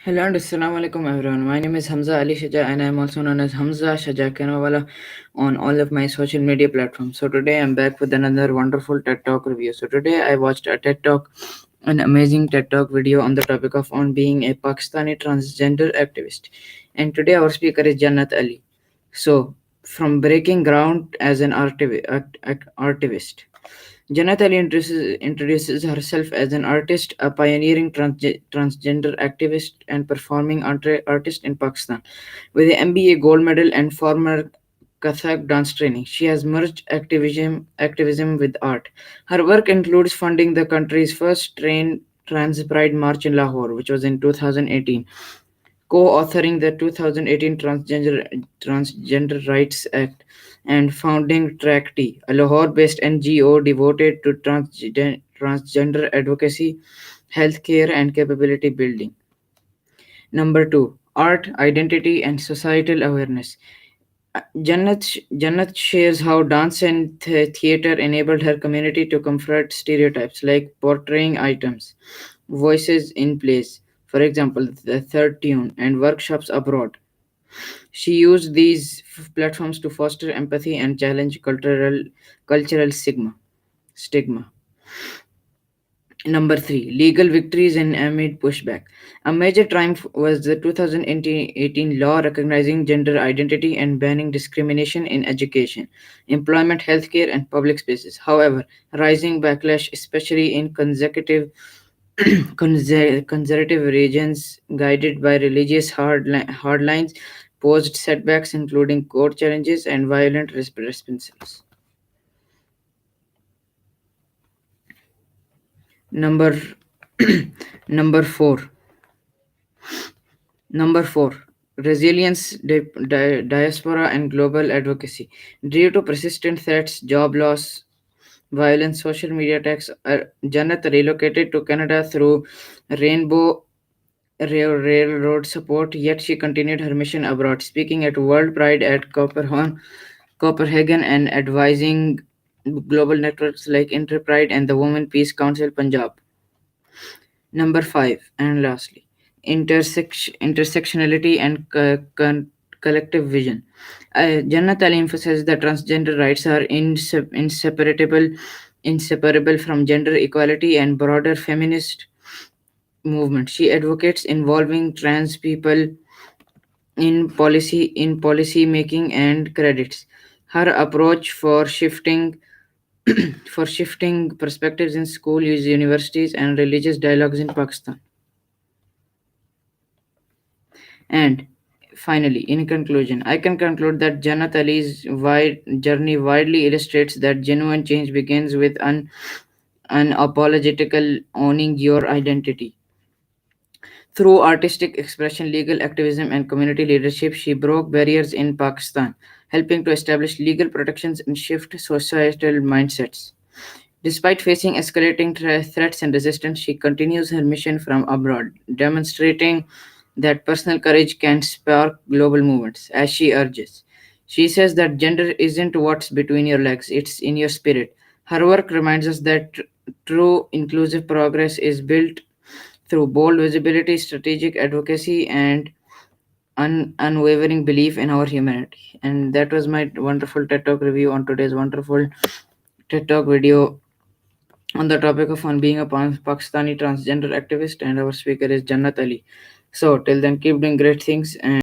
Hello and Assalamu alaikum everyone. My name is Hamza Ali Shaja and I am also known as Hamza Shaja Kanawala on all of my social media platforms. So today I'm back with another wonderful TED Talk review. So today I watched a TED Talk, an amazing TED Talk video on the topic of on being a Pakistani transgender activist. And today our speaker is Jannat Ali. So from breaking ground as an artivist. Jannat Ali introduces herself as an artist, a pioneering transgender activist, and performing artist in Pakistan. With an MBA gold medal and former Kathak dance training, she has merged activism with art. Her work includes funding the country's first trans pride march in Lahore, which was in 2018, co-authoring the 2018 Transgender Rights Act, and founding TRACT, a Lahore-based NGO devoted to transgender advocacy, healthcare, and capability building. Number two, art, identity, and societal awareness. Jannat shares how dance and theater enabled her community to confront stereotypes like portraying items, voices in plays, for example, the third tune, and workshops abroad. She used these platforms to foster empathy and challenge cultural stigma. Number three, legal victories and amid pushback. A major triumph was the 2018 law recognizing gender identity and banning discrimination in education, employment, healthcare, and public spaces. However, rising backlash, especially in conservative regions guided by religious hardlines, posed setbacks, including court challenges and violent responses. Number number four. Number four, resilience, diaspora, and global advocacy. Due to persistent threats, job loss, violence, social media attacks, Jannat relocated to Canada through Rainbow Railroad support, yet she continued her mission abroad, speaking at World Pride at Copenhagen and advising global networks like Interpride and the Women Peace Council Punjab. Number five, and lastly, intersectionality and collective vision. Jannat Ali emphasizes that transgender rights are inseparable from gender equality and broader feminist movement. She advocates involving trans people in policy making and credits. Her approach for shifting perspectives in school, universities, and religious dialogues in Pakistan. And finally, in conclusion, I can conclude that Jannat Ali's wide journey widely illustrates that genuine change begins with unapologetical owning your identity. Through artistic expression, legal activism, and community leadership, she broke barriers in Pakistan, helping to establish legal protections and shift societal mindsets. Despite facing escalating threats and resistance, she continues her mission from abroad, demonstrating that personal courage can spark global movements, as she urges. She says that gender isn't what's between your legs, it's in your spirit. Her work reminds us that true inclusive progress is built through bold visibility, strategic advocacy, and unwavering belief in our humanity. And that was my wonderful TED Talk review on today's wonderful TED Talk video on the topic of on being a Pakistani transgender activist, and our speaker is Jannat Ali. So till then, keep doing great things and